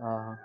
Uh,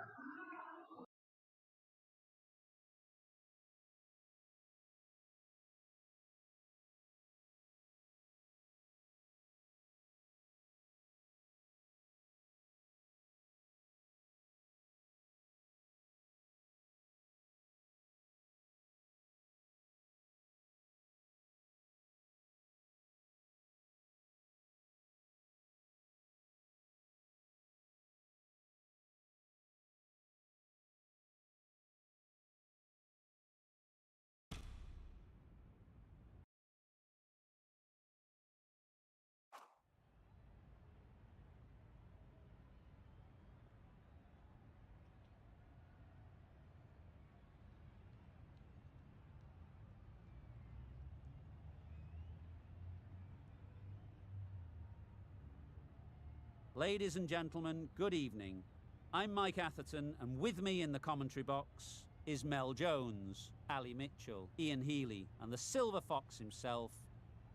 Ladies and gentlemen, good evening. I'm Mike Atherton, and with me in the commentary box is Mel Jones, Ali Mitchell, Ian Healy, and the Silver Fox himself,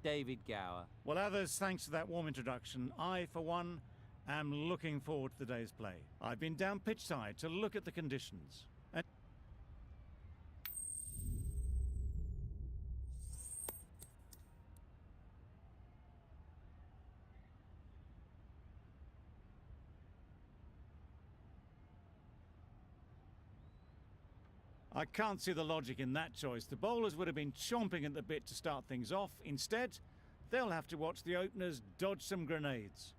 David Gower. Well, others, thanks to that warm introduction, I, for one, am looking forward to the day's play. I've been down pitch side to look at the conditions. And I can't see the logic in that choice. The bowlers would have been chomping at the bit to start things off. Instead, they'll have to watch the openers dodge some grenades.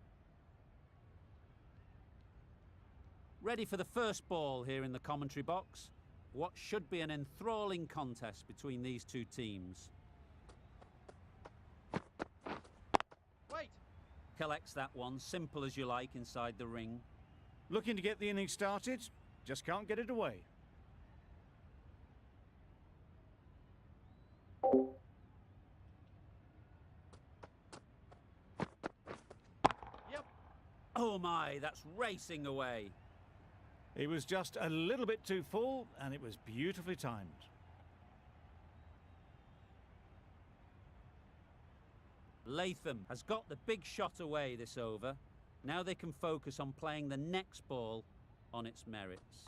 Ready for the first ball here in the commentary box. What should be an enthralling contest between these two teams. Wait! Collects that one, simple as you like, inside the ring. Looking to get the innings started, just can't get it away. Yep. Oh my, that's racing away. He was just a little bit too full, and it was beautifully timed. Latham has got the big shot away this over. Now they can focus on playing the next ball on its merits.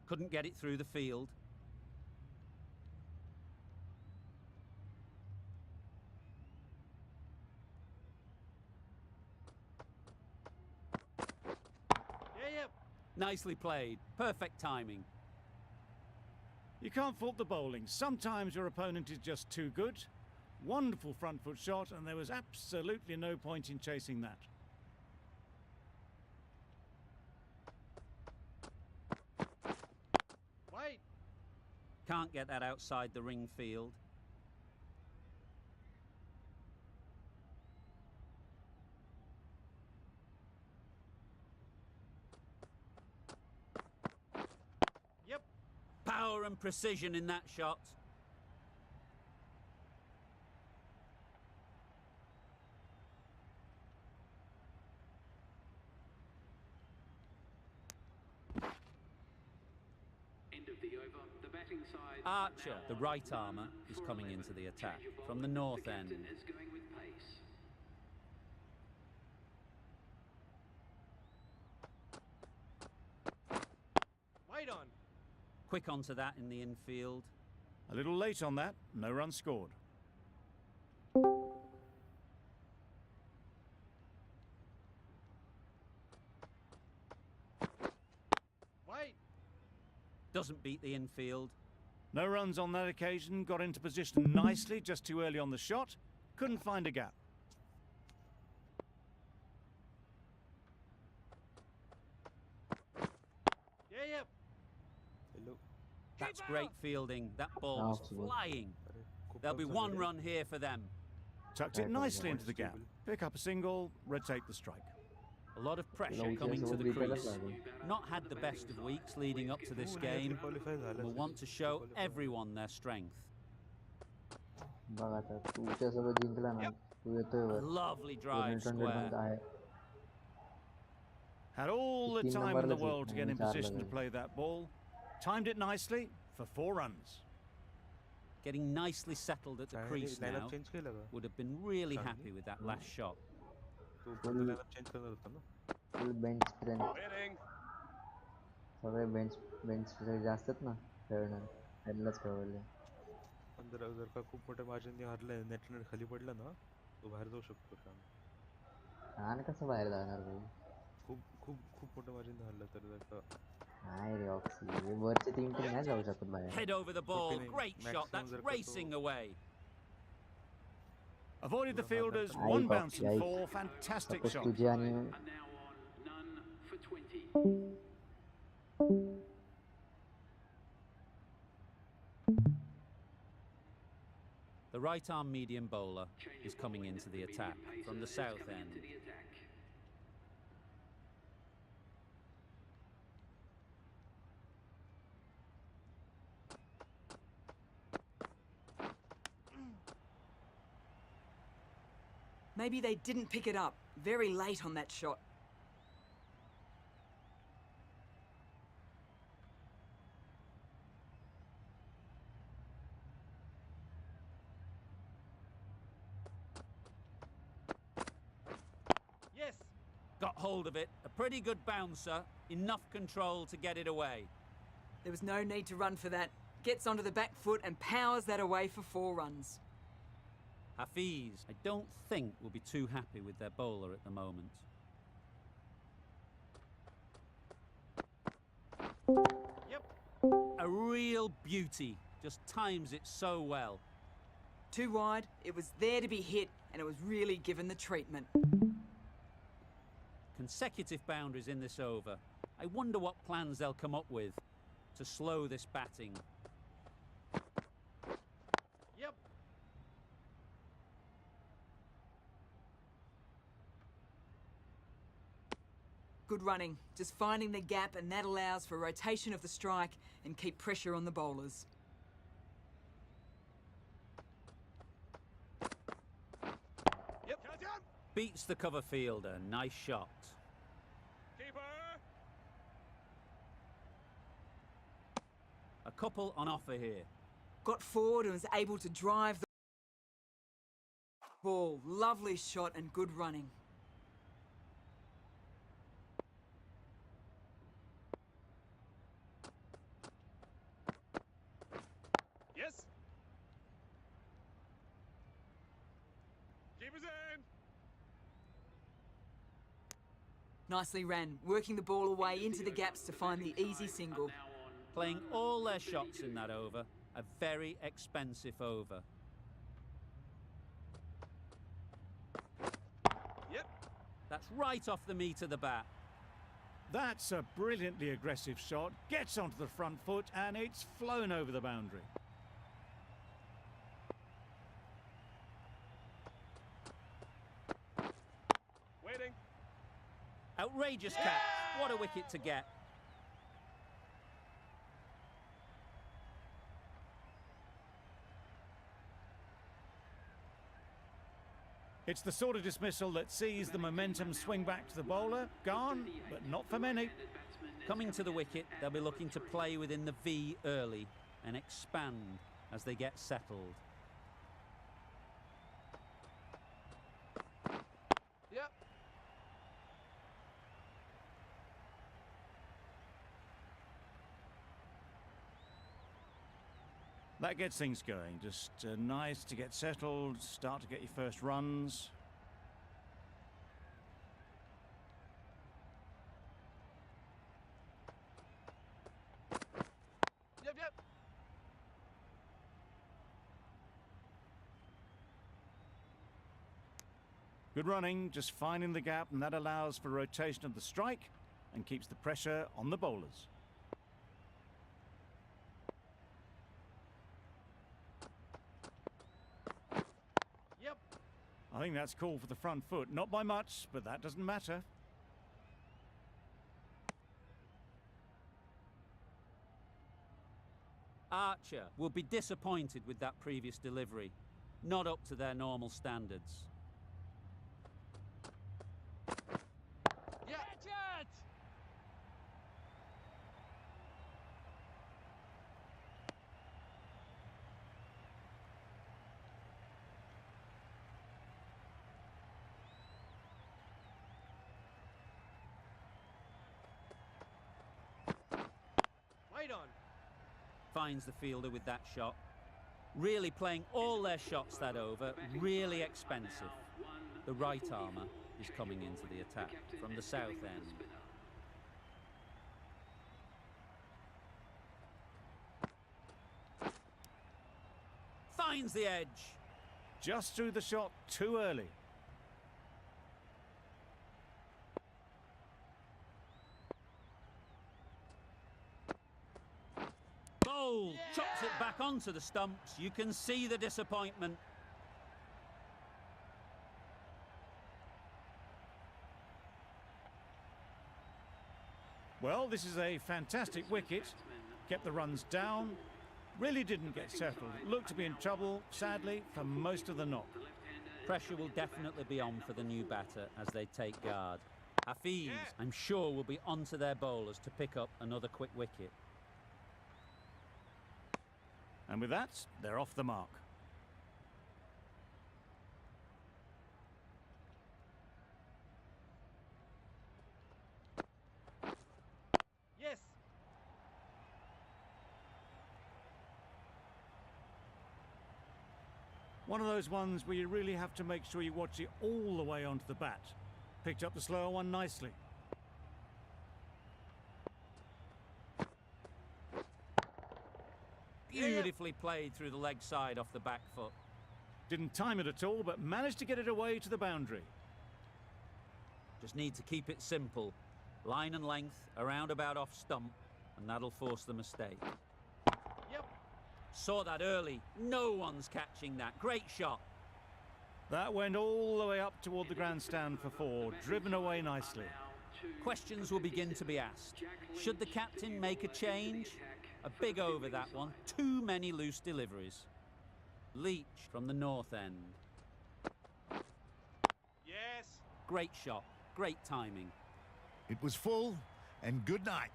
Couldn't get it through the field. Yep. Nicely played. Perfect timing. You can't fault the bowling. Sometimes your opponent is just too good. Wonderful front foot shot, and there was absolutely no point in chasing that. Wait! Can't get that outside the ring field. Yep. Power and precision in that shot. End of the over. The batting side. Archer, the right armour, is coming into the attack from the north end. Is going with pace. Wait on! Quick onto that in the infield. A little late on that, no run scored. Wait! Doesn't beat the infield. No runs on that occasion, got into position nicely, just too early on the shot. Couldn't find a gap. Yep. That's great fielding. That ball's flying. There'll be one run here for them. Tucked it nicely into the gap. Pick up a single, rotate the strike. A lot of pressure coming to the crease. Not had the best of weeks leading up to this game. Will want to show everyone their strength. A lovely drive square. Had all the time in the world to get in position to play that ball. Timed it nicely for 4 runs. Getting nicely settled at the crease now. Would have been really happy with that last shot. तू Full बंद line-up change करणार होता ना. full bench strength. Waiting. सगळे bench strength जास्त आहेत ना खेळणार. त्यांनाच खेळवले. पण जर का खूप मोठ्या मार्जिनने हारले, नेट खाली पडलं ना, तो बाहेर जाऊ शकतो शान. आणि कसं बाहेर जाणार भाई? खूप खूप खूप मोठ्या मार्जिनने हारलं तर जर का नाही रे ऑक्सी. वरचे 3 टीम नाही जाऊ शकत बाहेर. Head over the ball. नाही, Great shot. maximum That's जर का तो racing away. Avoided the fielders, Yikes, one bounce and yikes. 4. Fantastic Suppose shot. तुझे आणि Are now on none for 20. The right arm medium bowler Change is of coming ball in. into the medium attack pacer from the is south coming end. into the attack. Maybe they didn't pick it up. Very late on that shot. Yes. Got hold of it. A pretty good bouncer. Enough control to get it away. There was no need to run for that. Gets onto the back foot and powers that away for 4 runs. Hafeez, I don't think, will be too happy with their bowler at the moment. Yep. A real beauty. Just times it so well. Too wide, it was there to be hit, and it was really given the treatment. Consecutive boundaries in this over. I wonder what plans they'll come up with to slow this batting. Yep. Good running, just finding the gap, and that allows for rotation of the strike and keep pressure on the bowlers. Yep. Catch him. Beats the cover fielder. Nice shot. Keeper. A couple on offer here. Got forward and was able to drive the ball. Lovely shot and good running. Yes. Keeper's in. Nicely ran, working the ball away into the gaps to find the easy single. Playing all their shots in that over. A very expensive over. Yep. That's right off the meat of the bat. That's a brilliantly aggressive shot. Gets onto the front foot and it's flown over the boundary. Waiting. Outrageous catch. What a wicket to get. It's the sort of dismissal that sees the momentum swing back to the bowler. Gone, but not for many. Coming to the wicket, they'll be looking to play within the V early and expand as they get settled. Yep. That gets things going. Just nice to get settled, start to get your first runs. Yep. Yep. Good running, just finding the gap, and that allows for rotation of the strike and keeps the pressure on the bowlers. Yep. I think that's called for the front foot. Not by much, but that doesn't matter. Archer will be disappointed with that previous delivery. Not up to their normal standards. Yep. Catch it. Finds the fielder with that shot. Really playing all their shots that over, really expensive. The right armour is coming into the attack from the south end. Finds the edge. Just threw the shot too early. Bowl chops it back onto the stumps. You can see the disappointment. Well, this is a fantastic wicket. Kept the runs down. Really didn't get settled. Looked to be in trouble, sadly, for most of the knock. Pressure will definitely be on for the new batter as they take guard. Hafeez, I'm sure, will be onto their bowlers to pick up another quick wicket. And with that, they're off the mark. Yes. One of those ones where you really have to make sure you watch it all the way onto the bat. Picked up the slower one nicely. Beautifully played through the leg side off the back foot. Didn't time it at all, but managed to get it away to the boundary. Just need to keep it simple. Line and length, around about off stump, and that'll force the mistake. Yep. Saw that early. No one's catching that. Great shot. That went all the way up toward the grandstand for four, driven away nicely. Questions will begin to be asked. Should the captain make a change? A big over that one. Too many loose deliveries. Leach from the north end. Yes. Great shot. Great timing. It was full, and good night.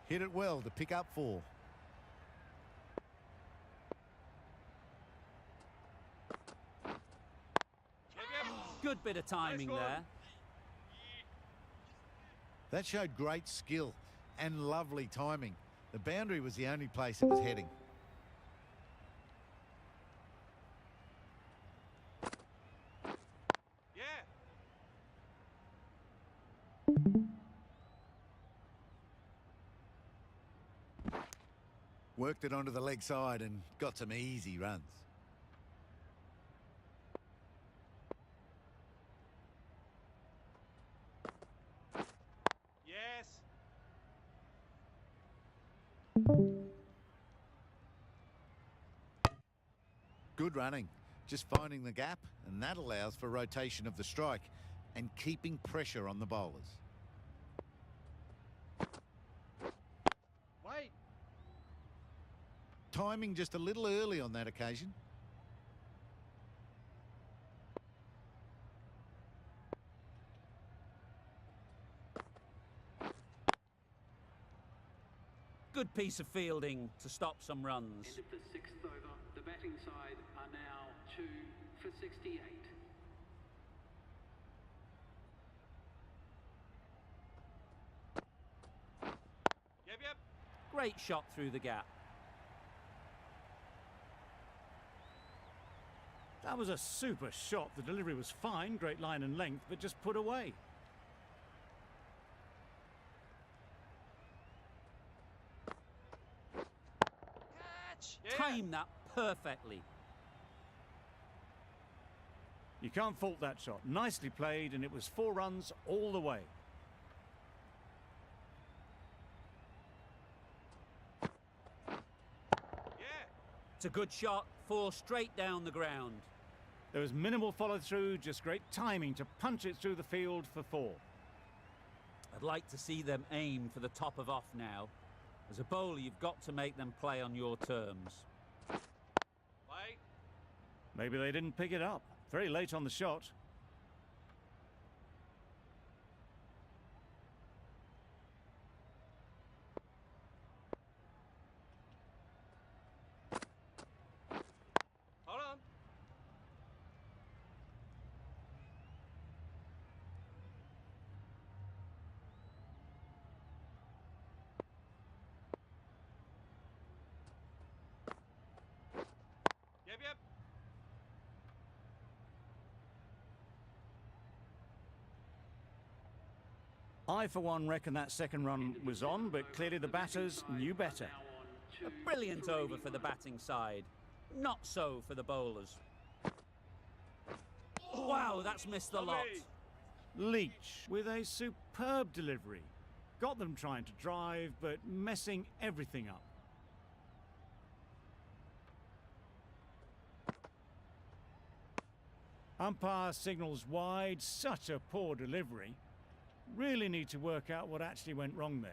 Hit it well to pick up 4. Good bit of timing Nice one. there. That showed great skill and lovely timing. The boundary was the only place it was heading. Yeah. Worked it onto the leg side and got some easy runs. Yes. Good running. Just finding the gap, and that allows for rotation of the strike and keeping pressure on the bowlers. Wait. Timing just a little early on that occasion. Good piece of fielding to stop some runs. End of the 6th over. The batting side are now 2 for 68. Yep. Great shot through the gap. That was a super shot. The delivery was fine, great line and length, but just put away. Catch. Yeah. Timed that perfectly. You can't fault that shot. Nicely played, and it was 4 runs all the way. Yeah. It's a good shot. 4 straight down the ground. There was minimal follow-through, just great timing to punch it through the field for 4. I'd like to see them aim for the top of off now. As a bowler, you've got to make them play on your terms. Wait. Maybe they didn't pick it up. Very late on the shot. Hold on. Yep, yep. I, for one, reckon that second run was on, but clearly the batters knew better. A brilliant over for the batting side. Not so for the bowlers. Wow, that's missed the lot. Leach with a superb delivery. Got them trying to drive, but messing everything up. Umpire signals wide. Such a poor delivery. Really need to work out what actually went wrong there.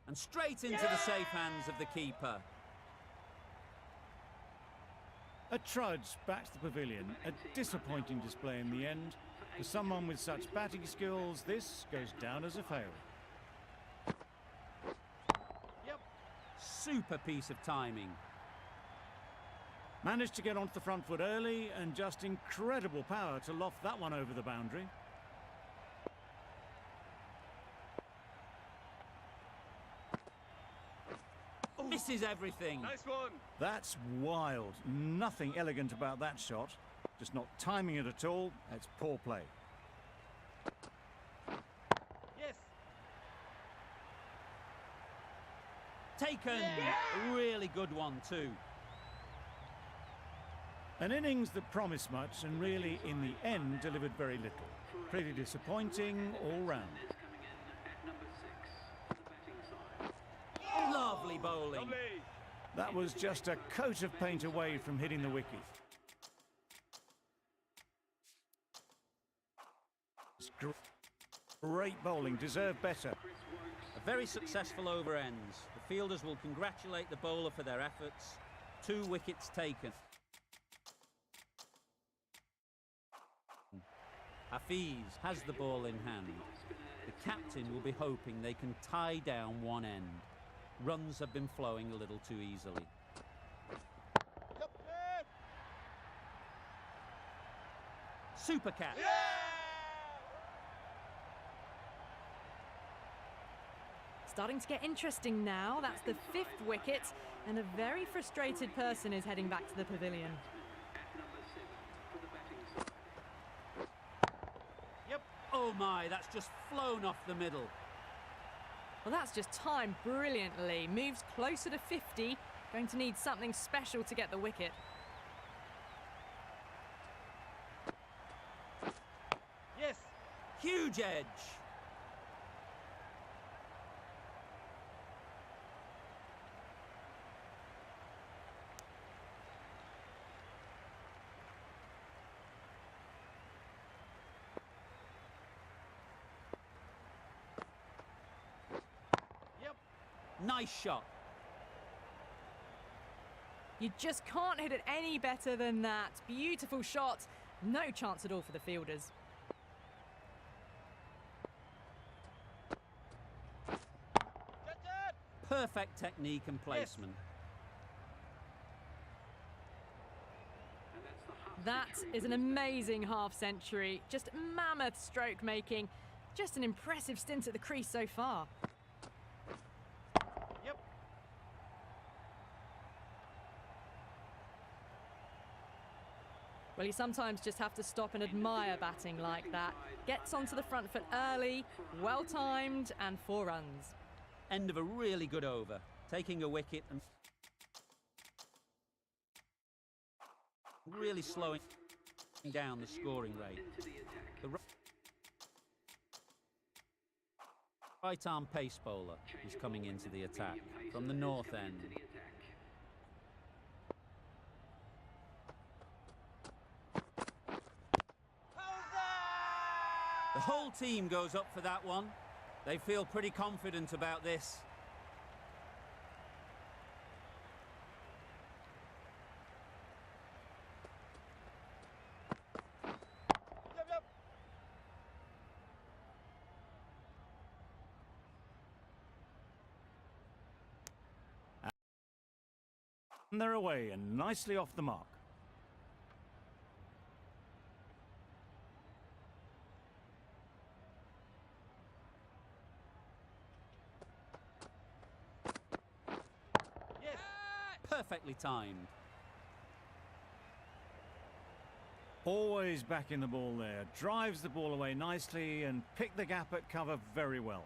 And straight into the safe hands of the keeper. A trudge back to the pavilion. A disappointing display in the end. For someone with such batting skills, this goes down as a fail. Yep. Super piece of timing. Managed to get onto the front foot early and just incredible power to loft that one over the boundary. Misses everything. Nice one. That's wild. Nothing elegant about that shot. Just not timing it at all. It's poor play. Yes. Taken. A really good one too. An innings that promised much and really, in the end, delivered very little. Pretty disappointing all round. Lovely bowling. Lovely. That was just a coat of paint away from hitting the wicket. Great bowling, deserved better. A very successful over ends. The fielders will congratulate the bowler for their efforts. 2 wickets taken. Hafeez has the ball in hand. The captain will be hoping they can tie down one end. Runs have been flowing a little too easily. Super catch. Starting to get interesting now. That's the 5th wicket, and a very frustrated person is heading back to the pavilion. Oh my, that's just flown off the middle. Well, that's just timed brilliantly. Moves closer to 50. Going to need something special to get the wicket. Yes. Huge edge. Nice shot. You just can't hit it any better than that. Beautiful shot. No chance at all for the fielders. Perfect technique and placement. That is an amazing half-century. Just mammoth stroke making. Just an impressive stint at the crease so far. Well, you sometimes just have to stop and admire batting like that. Gets onto the front foot early, well-timed, and 4 runs. End of a really good over. Taking a wicket and really slowing down the scoring rate. The right-arm pace bowler is coming into the attack from the north end. The whole team goes up for that one. They feel pretty confident about this. And they're away and nicely off the mark. perfectly timed. Always backing the ball there. Drives the ball away nicely and picked the gap at cover very well.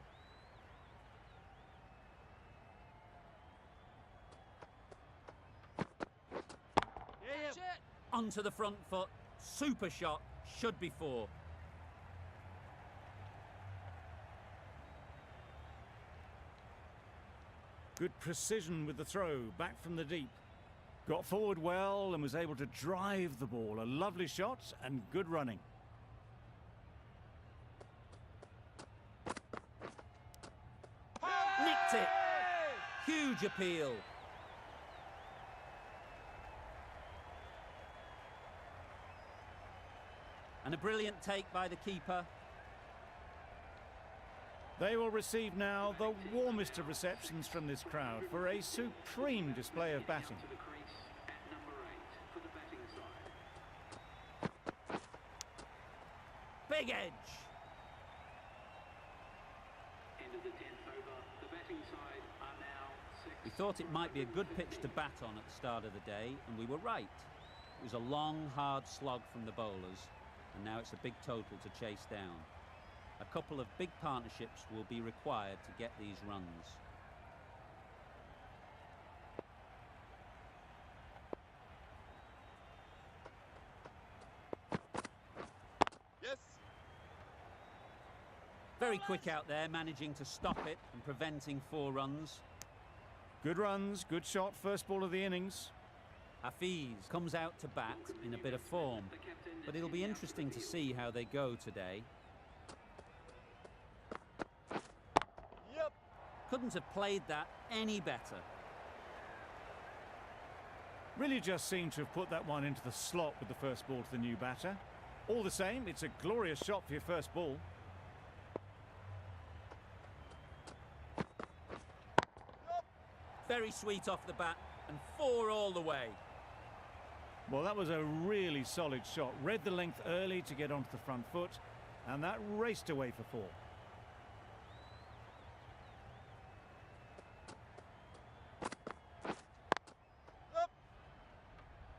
Yeah. Onto the front foot. Super shot. Should be 4. Good precision with the throw, back from the deep. Got forward well and was able to drive the ball. A lovely shot and good running. Nicked it. Huge appeal. And a brilliant take by the keeper. They will receive now the warmest of receptions from this crowd for a supreme display of batting. To the crease at number 8 for the batting side. Big edge. End of the 10th over. The batting side are now 6. We thought it might be a good pitch to bat on at the start of the day, and we were right. It was a long, hard slog from the bowlers, and now it's a big total to chase down. A couple of big partnerships will be required to get these runs. Yes. Very quick out there, managing to stop it and preventing 4 runs. Good runs, good shot, first ball of the innings. Hafeez comes out to bat in a bit of form, but it'll be interesting to see how they go today. Yep. Couldn't have played that any better. Really just seemed to have put that one into the slot with the first ball to the new batter. All the same, it's a glorious shot for your first ball. Very sweet off the bat and 4 all the way. Well, that was a really solid shot. Read the length early to get onto the front foot, and that raced away for 4.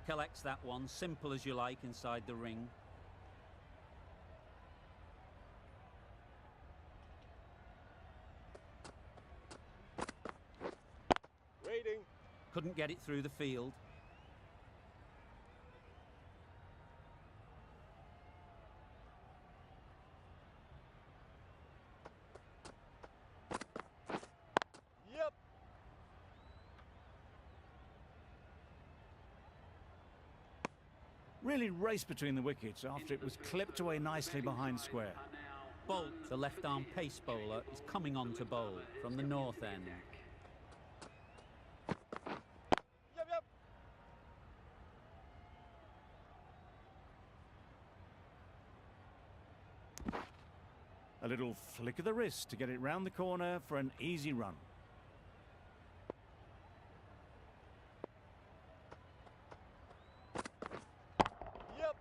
Collects that one, simple as you like, inside the ring. Waiting. Couldn't get it through the field. Yep. Really raced between the wickets after it was clipped away nicely behind square. Bolt, the left-arm pace bowler, is coming on to bowl from the north end. Yep. A little flick of the wrist to get it round the corner for an easy run. Yep.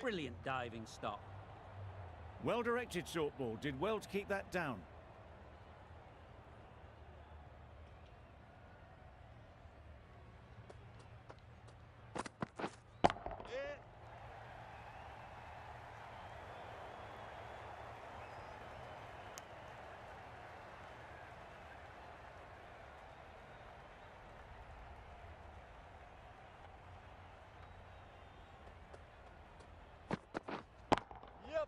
Brilliant diving stop. Well-directed short ball, did well to keep that down. Yep.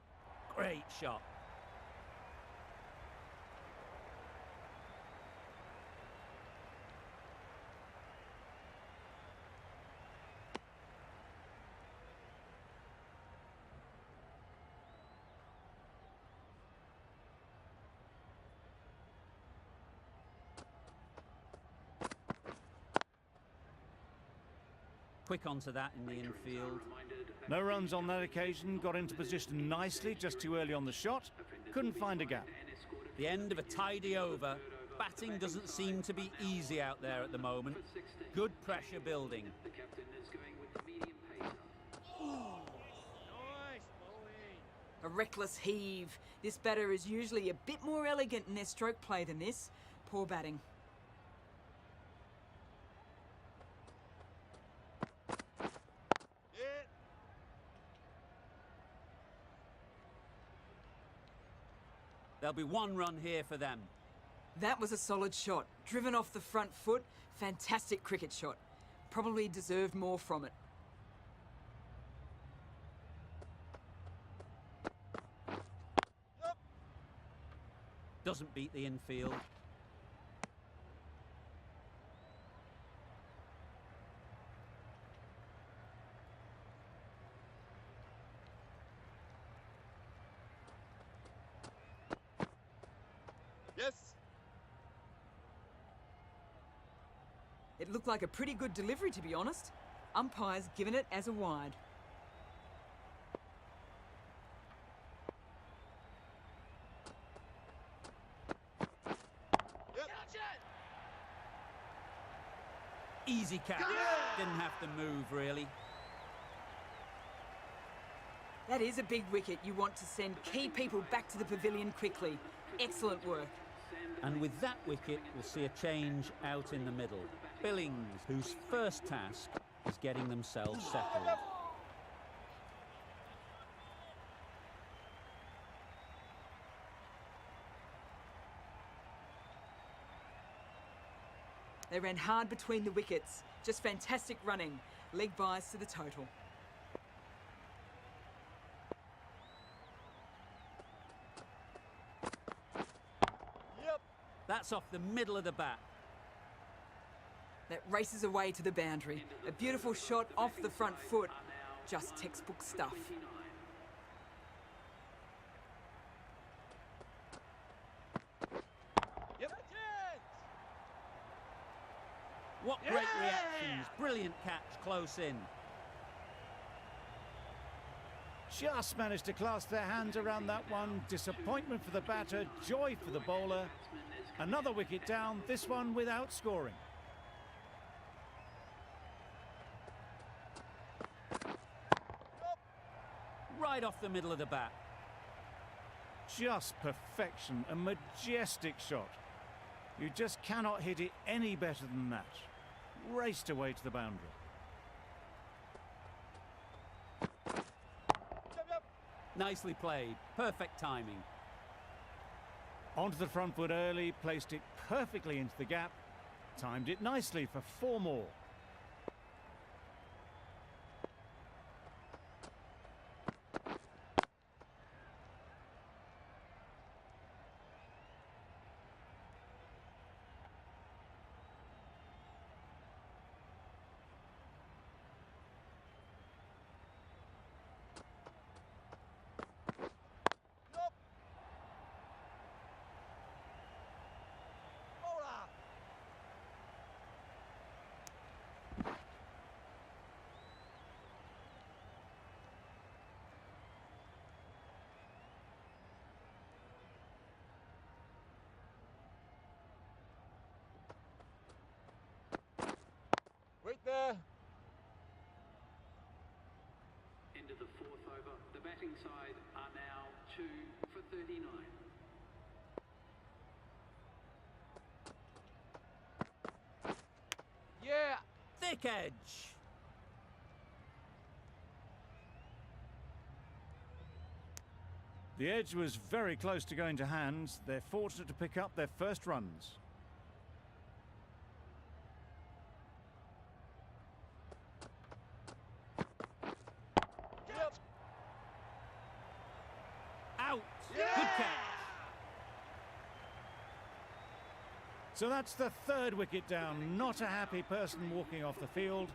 Great shot. Quick onto that in the infield. No runs on that occasion, got into position nicely, just too early on the shot. Couldn't find a gap. The end of a tidy over, Batting doesn't seem to be easy out there at the moment. Good pressure building. The captain is going with the medium pacer. A reckless heave. This batter is usually a bit more elegant in their stroke play than this. Poor batting. There'll be one run here for them. That was a solid shot. Driven off the front foot. Fantastic cricket shot. Probably deserved more from it. Doesn't beat the infield. Yes. It looked like a pretty good delivery, to be honest. Umpire's given it as a wide. Easy catch. Didn't have to move, really. That is a big wicket. You want to send key people back to the pavilion quickly. Excellent work. And with that wicket, we'll see a change out in the middle. Billings, whose first task is getting themselves settled. They ran hard between the wickets. Just fantastic running. Leg byes to the total. Yep. That's off the middle of the bat. That races away to the boundary. A beautiful shot off the front foot. Just textbook stuff. Yep. What great reactions. Brilliant catch close in. Just managed to clasp their hands around that one. Disappointment for the batter, joy for the bowler. Another wicket down, this one without scoring. Right off the middle of the bat. Just perfection, a majestic shot. You just cannot hit it any better than that. Raced away to the boundary. Nicely played. Perfect timing. Onto the front foot early, placed it perfectly into the gap. Timed it nicely for 4 more. Wait there. End of the fourth over. The batting side are now 2 for 39. Yeah. Thick edge. The edge was very close to going to hands. They're fortunate to pick up their first runs. Yep. Out. Good catch. So that's the 3rd wicket down. Not a happy person walking off the field.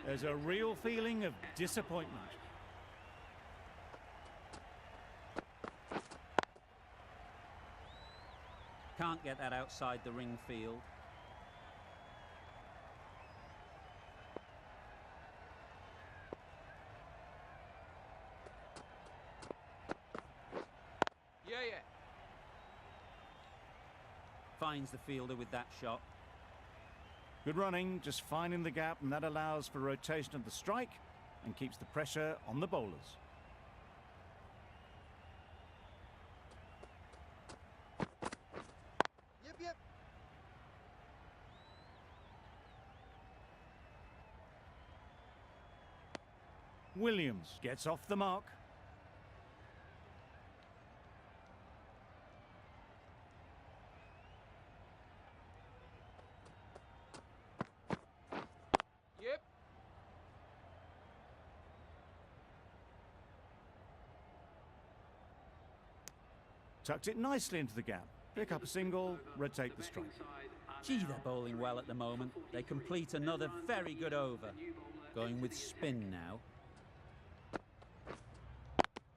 There's a real feeling of disappointment. Can't get that outside the ring field. Finds the fielder with that shot. Good running, just finding the gap, and that allows for rotation of the strike and keeps the pressure on the bowlers. Yep, yep. Williams gets off the mark. Yep. Tucked it nicely into the gap. Pick up a single, rotate the strike. Gee, they're bowling well at the moment. They complete another very good over. Going with spin now.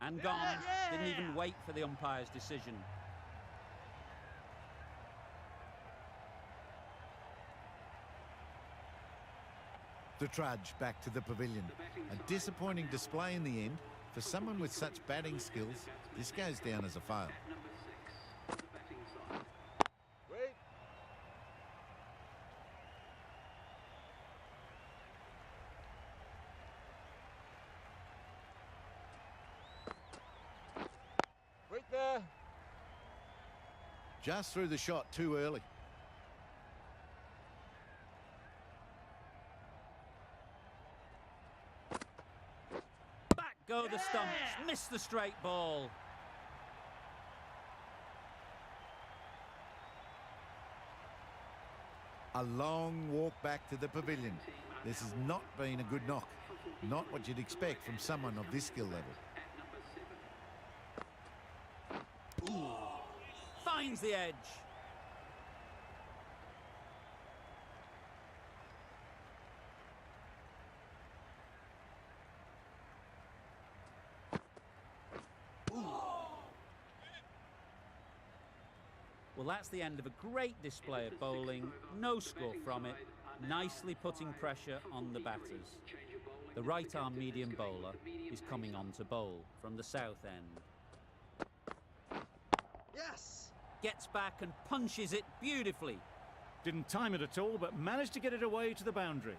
And gone. Didn't even wait for the umpire's decision. The trudge back to the pavilion. A disappointing display in the end. For someone with such batting skills, this goes down as a fail. Wait. Wait there. Just threw the shot too early. Back go the stumps. Missed the straight ball. A long walk back to the pavilion. This has not been a good knock. Not what you'd expect from someone of this skill level. Finds the edge. Well, that's the end of a great display of bowling. No score from it. Nicely putting pressure on the batters. The right-arm medium bowler is coming on to bowl from the south end. Yes. Gets back and punches it beautifully. Didn't time it at all, but managed to get it away to the boundary.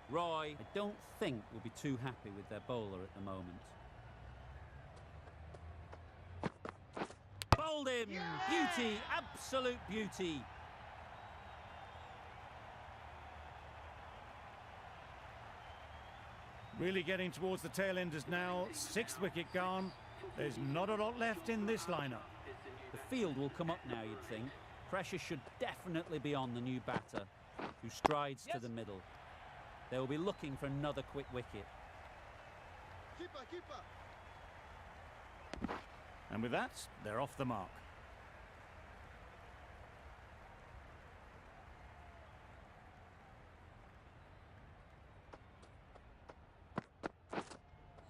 Roy, I don't think, will be too happy with their bowler at the moment. Bowled him! Beauty! Absolute beauty! Really getting towards the tail enders now. 6th wicket gone. There's not a lot left in this lineup. The field will come up now, you'd think. Pressure should definitely be on the new batter, who strides to the middle. They will be looking for another quick wicket. Keeper, keeper. And with that, they're off the mark.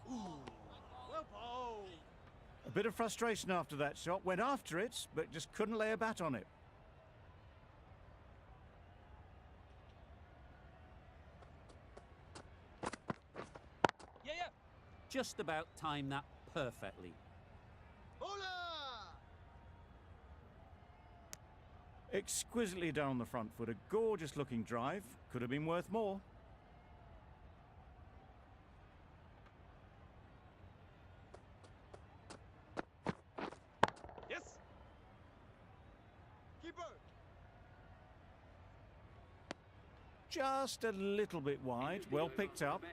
Well bowled. A bit of frustration after that shot. Went after it, but just couldn't lay a bat on it. Yeah, yeah. Just about timed that perfectly. Bowler. Exquisitely down the front foot. A gorgeous looking drive. Could have been worth more. Yes. Keeper. Just a little bit wide. Well picked up.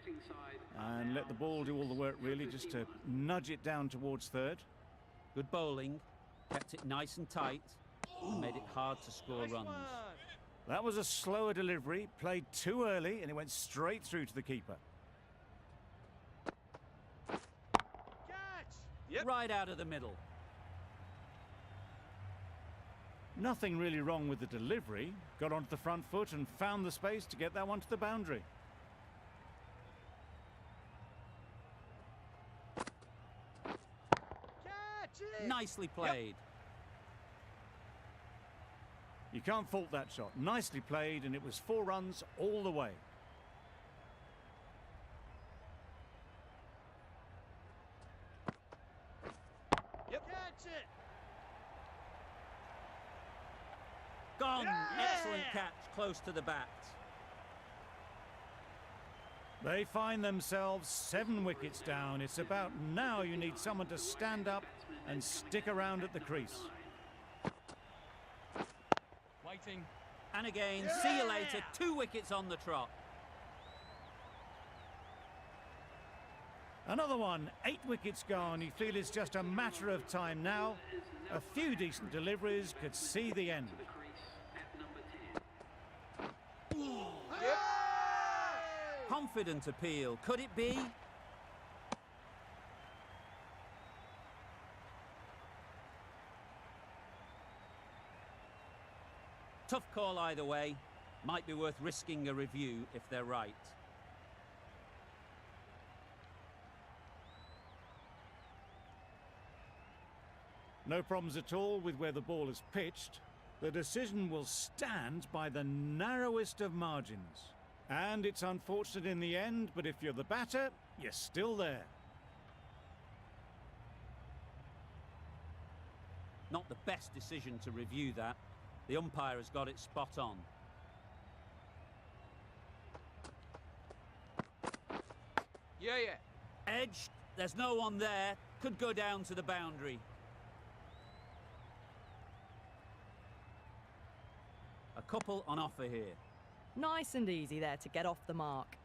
And let the ball do all the work really, just to nudge it down towards third. Good bowling, kept it nice and tight, and made it hard to score Nice runs. one. That was a slower delivery, played too early, and it went straight through to the keeper. Catch. Yep. Right out of the middle. Nothing really wrong with the delivery. Got onto the front foot and found the space to get that one to the boundary. Catch it. Nicely played. You can't fault that shot. Nicely played, and it was 4 runs all the way. Yep. Catch it. gone. Excellent catch, close to the bat. They find themselves 7 wickets down. It's about now you need someone to stand up and stick around at the crease. Waiting. And again, see you later. 2 wickets on the trot. Another one, 8 wickets gone. You feel it's just a matter of time now. A few decent deliveries could see the end. Confident appeal. Could it be? Tough call either way. Might be worth risking a review if they're right. No problems at all with where the ball is pitched. The decision will stand by the narrowest of margins. And it's unfortunate in the end, but if you're the batter, you're still there. Not the best decision to review that. The umpire has got it spot on. Yeah. Edged. There's no one there. Could go down to the boundary. A couple on offer here. Nice and easy there to get off the mark.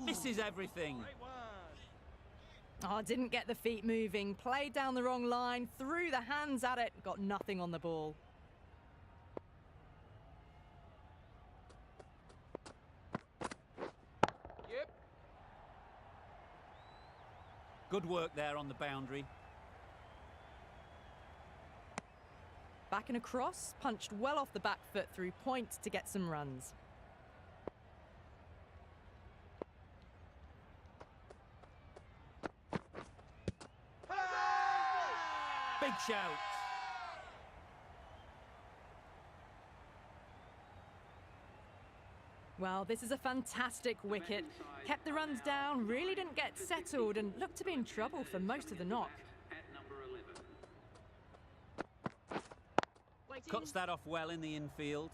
Misses everything. Great one. Oh, didn't get the feet moving. Played down the wrong line. Threw the hands at it. Got nothing on the ball. Yep. Good work there on the boundary. Back and across. Punched well off the back foot through point to get some runs. Big shout. Well, this is a fantastic wicket. Kept the runs down, really didn't get settled and looked to be in trouble for most of the knock. Cuts that off well in the infield.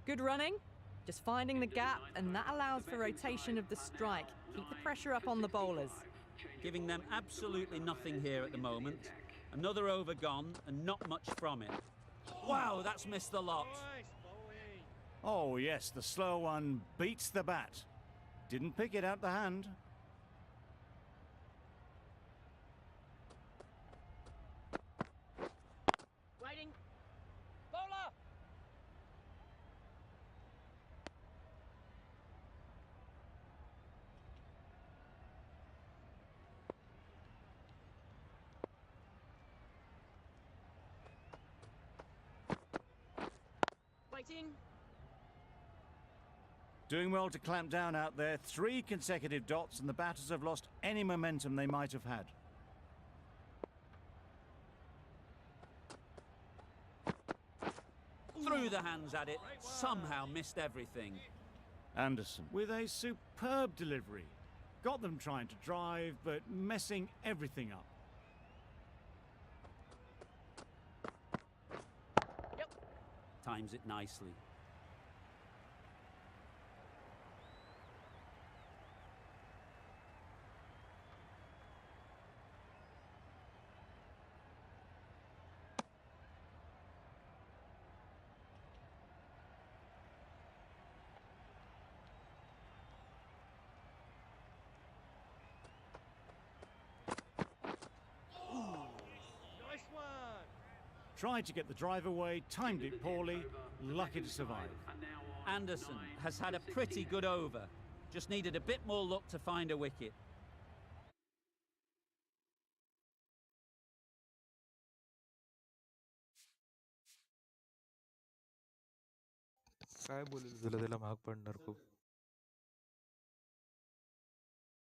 Good running, just finding the gap, and that allows for rotation of the strike. Keep the pressure up on the bowlers. Giving them absolutely nothing here at the moment. Another over gone and not much from it. Wow, that's missed the lot. Nice bowling. Oh yes, the slow one beats the bat. Didn't pick it out the hand. Waiting. Bowler. Waiting. Doing well to clamp down out there. 3 consecutive dots and the batters have lost any momentum they might have had. Threw the hands at it, somehow missed everything. Anderson with a superb delivery. Got them trying to drive, but messing everything up. Times it nicely. Nice one. Tried to get the drive away, timed it poorly, lucky to survive. Anderson has had a pretty good over. Just needed a bit more luck to find a wicket. काय बोलेल, झालं त्याला महाग पडणार खूप.